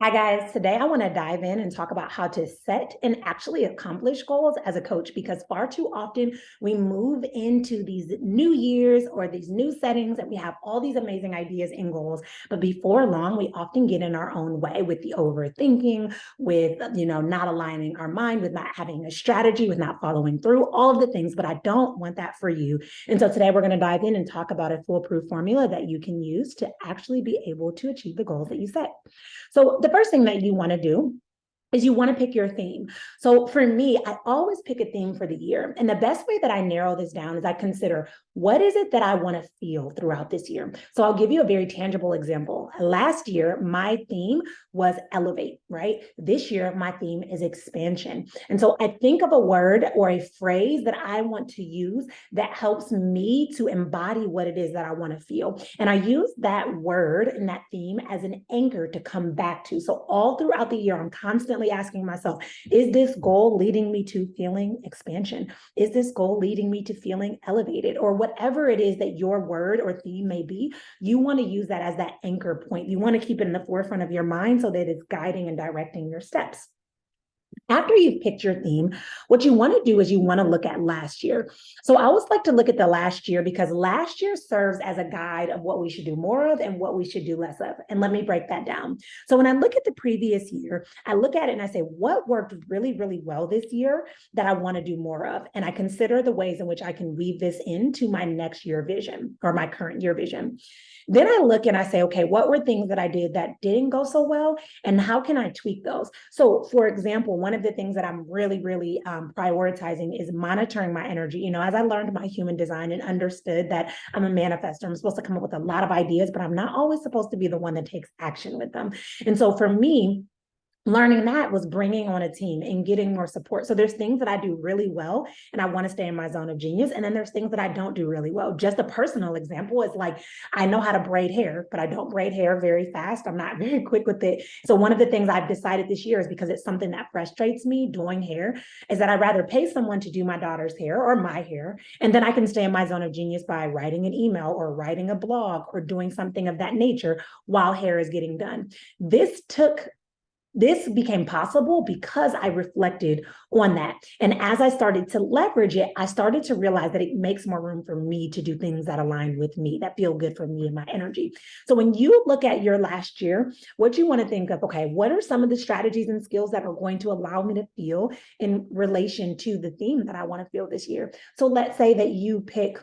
Hi, guys. Today, I want to dive in and talk about how to set and actually accomplish goals as a coach because far too often we move into these new years or these new settings and we have all these amazing ideas and goals. But before long, we often get in our own way with the overthinking, with, not aligning our mind, with not having a strategy, with not following through, all of the things. But I don't want that for you. And so today, we're going to dive in and talk about a foolproof formula that you can use to actually be able to achieve the goals that you set. So the first thing that you want to do is you want to pick your theme. So for me, I always pick a theme for the year. And the best way that I narrow this down is I consider what is it that I want to feel throughout this year. So I'll give you a very tangible example. Last year, my theme was elevate, right? This year, my theme is expansion. And so I think of a word or a phrase that I want to use that helps me to embody what it is that I want to feel. And I use that word and that theme as an anchor to come back to. So all throughout the year, I'm constantly asking myself, is this goal leading me to feeling expansion? Is this goal leading me to feeling elevated? Or whatever it is that your word or theme may be, you want to use that as that anchor point. You want to keep it in the forefront of your mind so that it's guiding and directing your steps. After you've picked your theme, what you want to do is you want to look at last year. So I always like to look at the last year because last year serves as a guide of what we should do more of and what we should do less of. And let me break that down. So when I look at the previous year, I look at it and I say, what worked really, really well this year that I want to do more of? And I consider the ways in which I can weave this into my next year vision or my current year vision. Then I look and I say, okay, what were things that I did that didn't go so well? And how can I tweak those? So, for example, one of the things that I'm really, really prioritizing is monitoring my energy. As I learned my human design and understood that I'm a manifestor, I'm supposed to come up with a lot of ideas, but I'm not always supposed to be the one that takes action with them. And so for me, learning that was bringing on a team and getting more support. So there's things that I do really well and I want to stay in my zone of genius. And then there's things that I don't do really well. Just a personal example is like, I know how to braid hair, but I don't braid hair very fast. I'm not very quick with it. So one of the things I've decided this year is because it's something that frustrates me doing hair is that I'd rather pay someone to do my daughter's hair or my hair. And then I can stay in my zone of genius by writing an email or writing a blog or doing something of that nature while hair is getting done. This became possible because I reflected on that. And as I started to leverage it, I started to realize that it makes more room for me to do things that align with me, that feel good for me and my energy. So when you look at your last year, what you want to think of, okay, what are some of the strategies and skills that are going to allow me to feel in relation to the theme that I want to feel this year? So let's say that you pick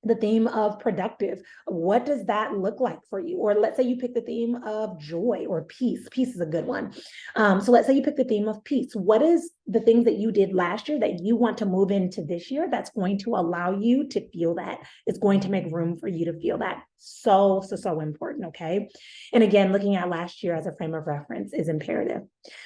the theme of productive. What does that look like for you? Or let's say you pick the theme of joy or peace. Peace is a good one. So let's say you pick the theme of peace. What is the things that you did last year that you want to move into this year that's going to allow you to feel that? It's going to make room for you to feel that. So important. Okay. And again, looking at last year as a frame of reference is imperative.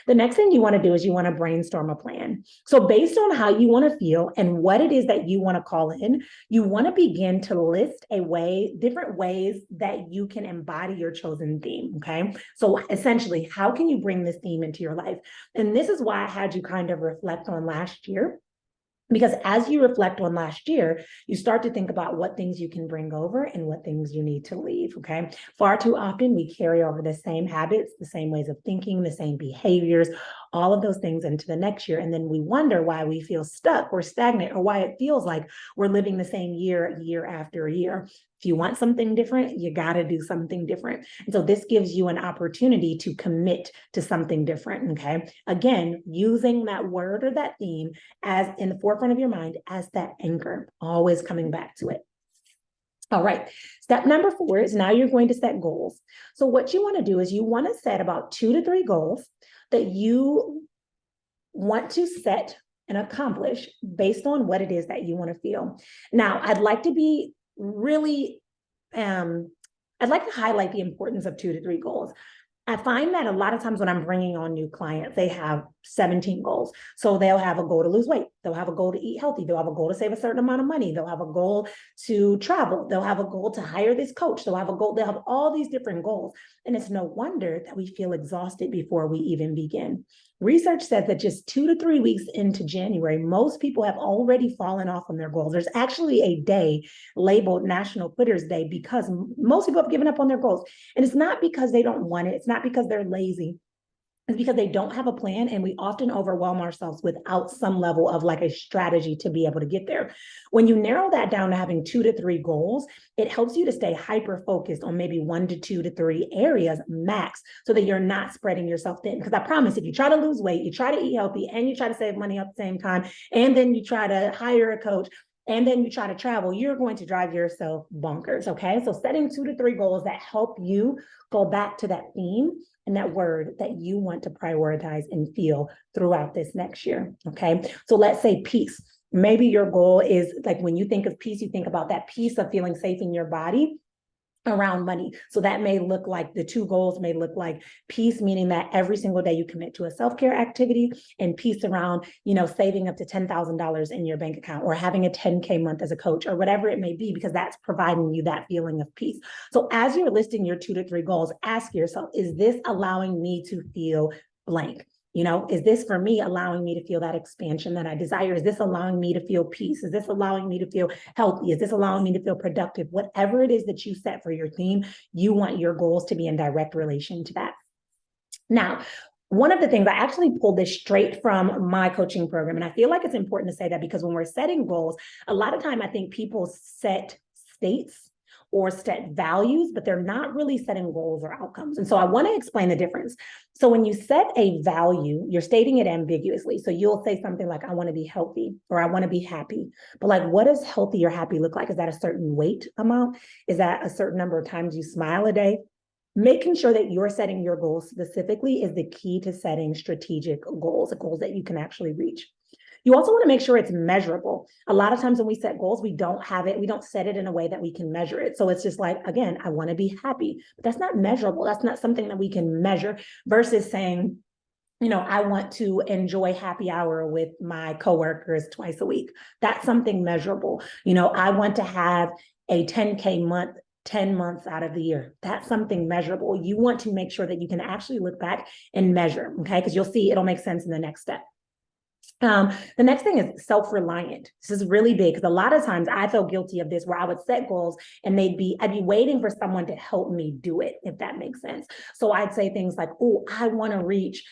The next thing you want to do is you want to brainstorm a plan. So based on how you want to feel and what it is that you want to call in, you want to begin to list different ways that you can embody your chosen theme. Okay. So essentially, how can you bring this theme into your life? And this is why I had you kind of reflect on last year. Because as you reflect on last year, you start to think about what things you can bring over and what things you need to leave. Okay. Far too often, we carry over the same habits, the same ways of thinking, the same behaviors, all of those things into the next year. And then we wonder why we feel stuck or stagnant or why it feels like we're living the same year after year. If you want something different, you got to do something different. And so this gives you an opportunity to commit to something different. Okay. Again, using that word or that theme as in the forefront of your mind as that anchor, always coming back to it. All right. Step number 4 is now you're going to set goals. So what you want to do is you want to set about 2 to 3 goals that you want to set and accomplish based on what it is that you want to feel. Now, I'd like to be really, I'd like to highlight the importance of 2 to 3 goals. I find that a lot of times when I'm bringing on new clients, they have 17 goals. So they'll have a goal to lose weight. They'll have a goal to eat healthy. They'll have a goal to save a certain amount of money. They'll have a goal to travel. They'll have a goal to hire this coach. They'll have a goal. They'll have all these different goals. And it's no wonder that we feel exhausted before we even begin. Research says that just 2 to 3 weeks into January, most people have already fallen off on their goals. There's actually a day labeled National Quitters Day because most people have given up on their goals. And it's not because they don't want it. It's not because they're lazy. is because they don't have a plan, and we often overwhelm ourselves without some level of like a strategy to be able to get there. When you narrow that down to having 2 to 3 goals, it helps you to stay hyper focused on maybe 1 to 2 to 3 areas max, so that you're not spreading yourself thin. Because I promise, if you try to lose weight, you try to eat healthy, and you try to save money at the same time, and then you try to hire a coach, and then you try to travel, you're going to drive yourself bonkers. Okay, so setting 2 to 3 goals that help you go back to that theme and that word that you want to prioritize and feel throughout this next year. Okay, so let's say peace. Maybe your goal is, like, when you think of peace, you think about that peace of feeling safe in your body around money. So that may look like, the 2 goals may look like peace, meaning that every single day you commit to a self-care activity, and peace around, saving up to $10,000 in your bank account, or having a 10K month as a coach, or whatever it may be, because that's providing you that feeling of peace. So as you're listing your 2 to 3 goals, ask yourself, is this allowing me to feel blank? Is this for me allowing me to feel that expansion that I desire? Is this allowing me to feel peace? Is this allowing me to feel healthy? Is this allowing me to feel productive? Whatever it is that you set for your theme, you want your goals to be in direct relation to that. Now, one of the things, I actually pulled this straight from my coaching program, and I feel like it's important to say that, because when we're setting goals, a lot of time I think people set states or set values, but they're not really setting goals or outcomes. And so I want to explain the difference. So when you set a value, you're stating it ambiguously. So you'll say something like, I want to be healthy, or I want to be happy. But like, what does healthy or happy look like? Is that a certain weight amount? Is that a certain number of times you smile a day? Making sure that you're setting your goals specifically is the key to setting strategic goals that you can actually reach. You also want to make sure it's measurable. A lot of times when we set goals, we don't set it in a way that we can measure it. So it's just like, again, I want to be happy, but that's not measurable. That's not something that we can measure, versus saying, I want to enjoy happy hour with my coworkers twice a week. That's something measurable. I want to have a 10K month 10 months out of the year. That's something measurable. You want to make sure that you can actually look back and measure, okay? Because you'll see it'll make sense in the next step. The next thing is self-reliant. This is really big, because a lot of times I feel guilty of this, where I would set goals and I'd be waiting for someone to help me do it, if that makes sense. So I'd say things like, oh, I want to reach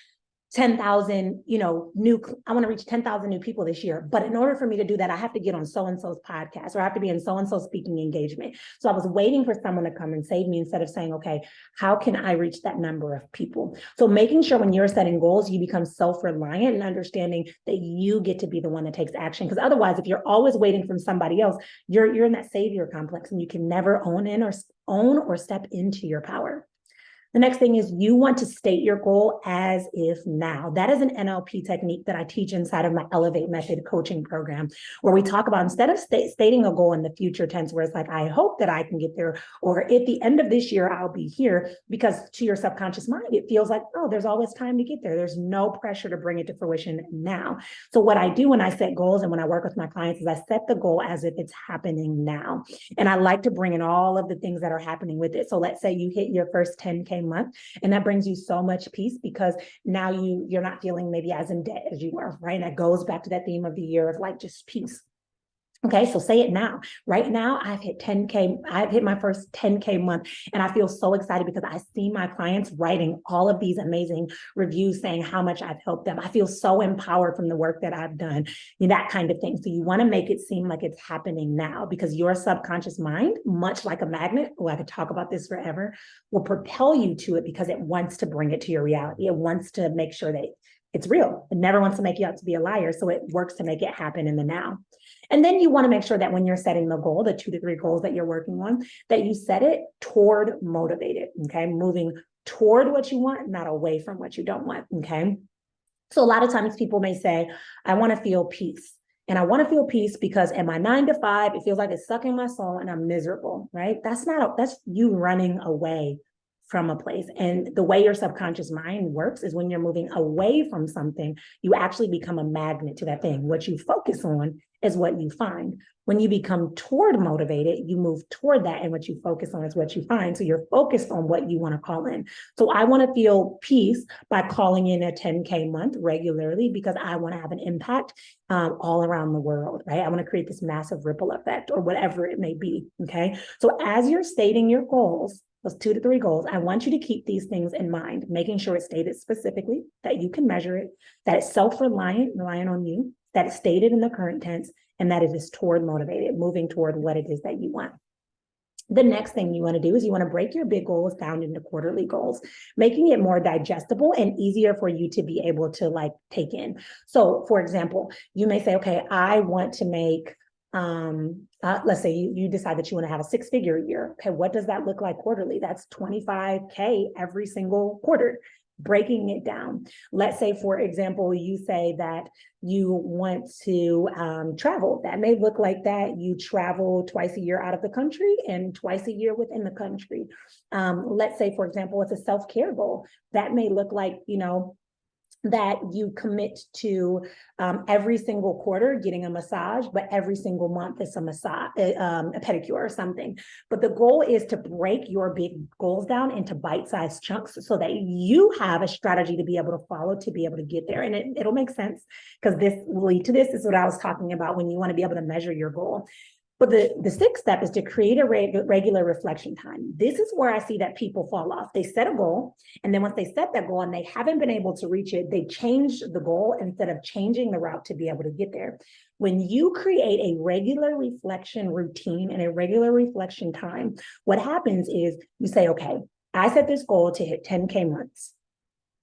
10,000, I want to reach 10,000 new people this year. But in order for me to do that, I have to get on so-and-so's podcast, or I have to be in so-and-so's speaking engagement. So I was waiting for someone to come and save me, instead of saying, okay, how can I reach that number of people? So making sure when you're setting goals, you become self-reliant and understanding that you get to be the one that takes action. Because otherwise, if you're always waiting from somebody else, you're in that savior complex, and you can never own or step into your power. The next thing is, you want to state your goal as if now. That is an NLP technique that I teach inside of my Elevate Method coaching program, where we talk about, instead of stating a goal in the future tense, where it's like, I hope that I can get there, or at the end of this year, I'll be here, because to your subconscious mind, it feels like, oh, there's always time to get there. There's no pressure to bring it to fruition now. So what I do when I set goals and when I work with my clients is, I set the goal as if it's happening now. And I like to bring in all of the things that are happening with it. So let's say you hit your first 10K month, and that brings you so much peace, because now you're not feeling maybe as in debt as you were, right? And that goes back to that theme of the year of like just peace. Okay, so say it now. Right now, I've hit 10K. I've hit my first 10K month, and I feel so excited because I see my clients writing all of these amazing reviews saying how much I've helped them. I feel so empowered from the work that I've done, that kind of thing. So you want to make it seem like it's happening now, because your subconscious mind, much like a magnet, I could talk about this forever, will propel you to it, because it wants to bring it to your reality. It wants to make sure that it's real. It never wants to make you out to be a liar. So it works to make it happen in the now. And then you want to make sure that when you're setting the goal, the 2 to 3 goals that you're working on, that you set it toward motivated, okay? Moving toward what you want, not away from what you don't want, okay? So a lot of times people may say, I want to feel peace. And I want to feel peace because in my 9 to 5, it feels like it's sucking my soul and I'm miserable, right? That's you running away from a place. And the way your subconscious mind works is, when you're moving away from something, you actually become a magnet to that thing. What you focus on is what you find. When you become toward motivated, you move toward that, and what you focus on is what you find. So you're focused on what you want to call in. So I want to feel peace by calling in a 10K month regularly, because I want to have an impact all around the world, right? I want to create this massive ripple effect, or whatever it may be, okay? So as you're stating your goals, those 2 to 3 goals, I want you to keep these things in mind, making sure it's stated specifically, that you can measure it, that it's self-reliant, relying on you, that it's stated in the current tense, and that it is toward motivated, moving toward what it is that you want. The next thing you want to do is you want to break your big goals down into quarterly goals, making it more digestible and easier for you to be able to like take in. So for example, you may say, okay, I want to make, let's say you decide that you want to have a 6-figure year. Okay, what does that look like quarterly? That's 25K every single quarter. Breaking it down. Let's say, for example, you say that you want to travel. That may look like that you travel twice a year out of the country and twice a year within the country. Let's say, for example, it's a self-care goal. That may look like, that you commit to every single quarter getting a massage, but every single month it's a massage, a pedicure or something. But the goal is to break your big goals down into bite-sized chunks so that you have a strategy to be able to follow to be able to get there. And it'll make sense because this will lead to this. Is what I was talking about when you want to be able to measure your goal. But the sixth step is to create a regular reflection time. This is where I see that people fall off. They set a goal, and then once they set that goal and they haven't been able to reach it, they change the goal instead of changing the route to be able to get there. When you create a regular reflection routine and a regular reflection time, what happens is you say, okay, I set this goal to hit 10K months.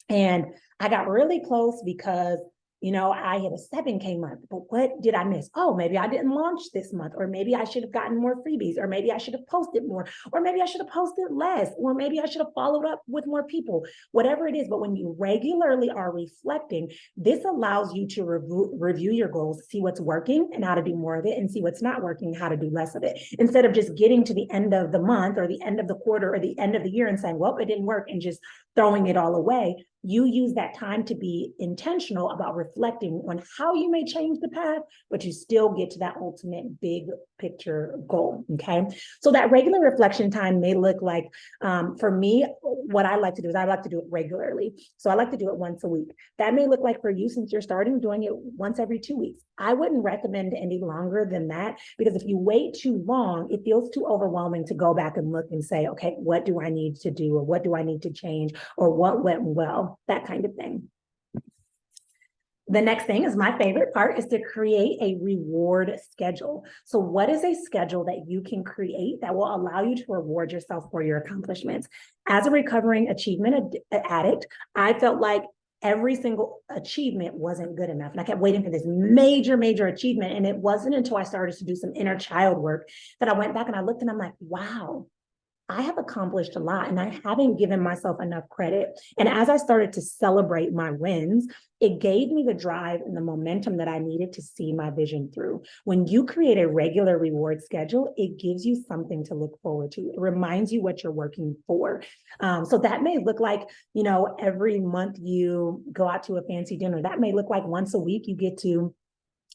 And I got really close because I hit a 7K month, but what did I miss? Oh, maybe I didn't launch this month, or maybe I should have gotten more freebies, or maybe I should have posted more, or maybe I should have posted less, or maybe I should have followed up with more people, whatever it is. But when you regularly are reflecting, this allows you to review your goals, see what's working and how to do more of it, and see what's not working, how to do less of it. Instead of just getting to the end of the month or the end of the quarter or the end of the year and saying, well, it didn't work, and just throwing it all away. You use that time to be intentional about reflecting on how you may change the path, but you still get to that ultimate big picture goal, okay? So that regular reflection time may look like, for me, what I like to do is I like to do it regularly. So I like to do it once a week. That may look like for you, since you're starting, doing it once every 2 weeks. I wouldn't recommend any longer than that, because if you wait too long, it feels too overwhelming to go back and look and say, okay, what do I need to do? Or what do I need to change? Or what went well? That kind of thing. The next thing is my favorite part, is to create a reward schedule. So what is a schedule that you can create that will allow you to reward yourself for your accomplishments? As a recovering achievement addict, I felt like every single achievement wasn't good enough. And I kept waiting for this major, major achievement. And it wasn't until I started to do some inner child work that I went back and I looked and I'm like, wow, I have accomplished a lot and I haven't given myself enough credit. And as I started to celebrate my wins, it gave me the drive and the momentum that I needed to see my vision through. When you create a regular reward schedule, it gives you something to look forward to. It reminds you what you're working for. So that may look like, every month you go out to a fancy dinner. That may look like once a week you get to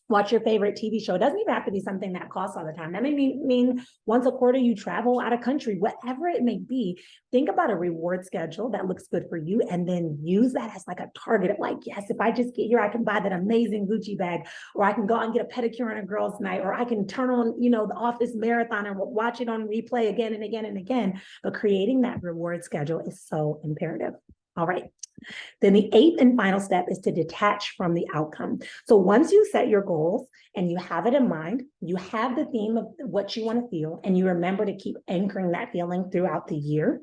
watch your favorite TV show. It doesn't even have to be something that costs all the time. That may mean once a quarter you travel out of country, whatever it may be. Think about a reward schedule that looks good for you, and then use that as like a target of like, yes, if I just get here, I can buy that amazing Gucci bag, or I can go out and get a pedicure on a girl's night, or I can turn on, the Office marathon and watch it on replay again and again and again. But creating that reward schedule is so imperative. All right. Then the 8th and final step is to detach from the outcome. So once you set your goals and you have it in mind, you have the theme of what you want to feel, and you remember to keep anchoring that feeling throughout the year.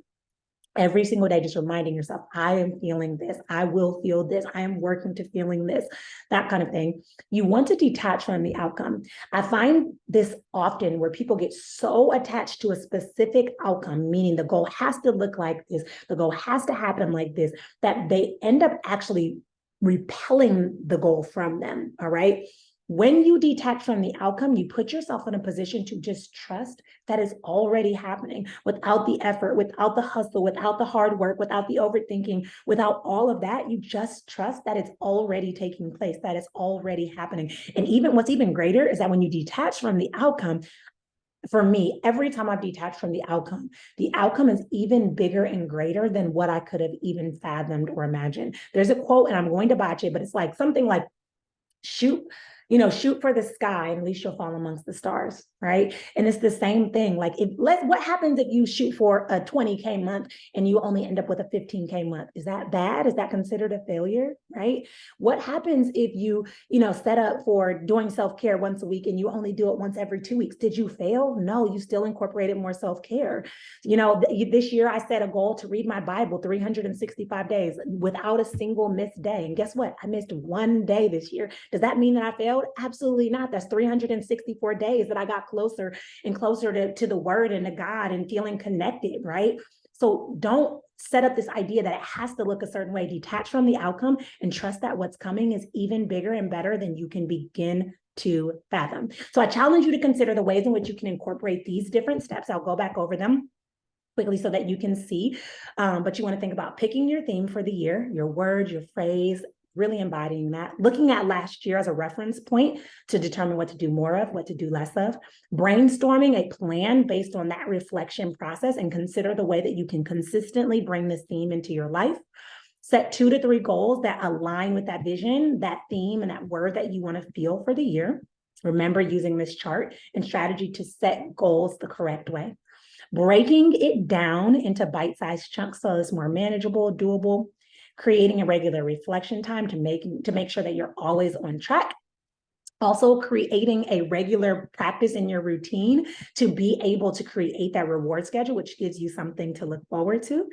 Every single day, just reminding yourself, I am feeling this, I will feel this, I am working to feeling this, that kind of thing. You want to detach from the outcome. I find this often where people get so attached to a specific outcome, meaning the goal has to look like this, the goal has to happen like this, that they end up actually repelling the goal from them, all right? When you detach from the outcome, you put yourself in a position to just trust that is already happening without the effort, without the hustle, without the hard work, without the overthinking, without all of that. You just trust that it's already taking place, that it's already happening. And even what's even greater is that when you detach from the outcome, for me, every time I've detached from the outcome is even bigger and greater than what I could have even fathomed or imagined. There's a quote, and I'm going to botch it, but it's like something like, shoot shoot for the sky, and at least you'll fall amongst the stars, right? And it's the same thing. Like, what happens if you shoot for a 20K month and you only end up with a 15K month? Is that bad? Is that considered a failure, right? What happens if you set up for doing self-care once a week and you only do it once every 2 weeks? Did you fail? No, you still incorporated more self-care. This year I set a goal to read my Bible 365 days without a single missed day. And guess what? I missed one day this year. Does that mean that I failed? Absolutely not. That's 364 days that I got closer and closer to the word and to God and feeling connected, right? So don't set up this idea that it has to look a certain way. Detach from the outcome and trust that what's coming is even bigger and better than you can begin to fathom. So I challenge you to consider the ways in which you can incorporate these different steps. I'll go back over them quickly so that you can see. But you want to think about picking your theme for the year, your word, your phrase, really embodying that, looking at last year as a reference point to determine what to do more of, what to do less of, brainstorming a plan based on that reflection process, and consider the way that you can consistently bring this theme into your life. Set 2 to 3 goals that align with that vision, that theme, and that word that you want to feel for the year. Remember using this chart and strategy to set goals the correct way. Breaking it down into bite-sized chunks so it's more manageable, doable. Creating a regular reflection time to make sure that you're always on track. Also, creating a regular practice in your routine to be able to create that reward schedule, which gives you something to look forward to.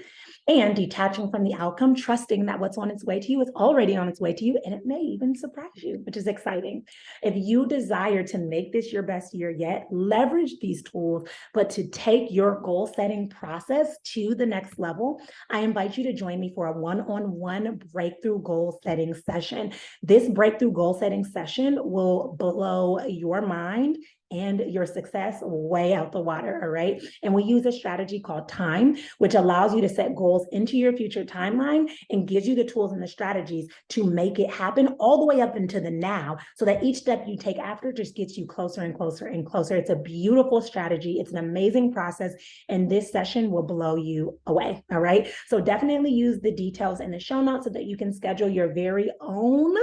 And detaching from the outcome, trusting that what's on its way to you is already on its way to you, and it may even surprise you, which is exciting. If you desire to make this your best year yet, leverage these tools, but to take your goal setting process to the next level, I invite you to join me for a one-on-one breakthrough goal setting session. This breakthrough goal setting session will blow your mind and your success way out the water, all right? And we use a strategy called time, which allows you to set goals into your future timeline and gives you the tools and the strategies to make it happen all the way up into the now, so that each step you take after just gets you closer and closer and closer. It's a beautiful strategy. It's an amazing process, and this session will blow you away, all right? So definitely use the details in the show notes so that you can schedule your very own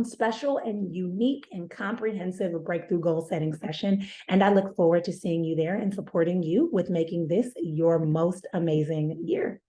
special and unique and comprehensive breakthrough goal setting session. And I look forward to seeing you there and supporting you with making this your most amazing year.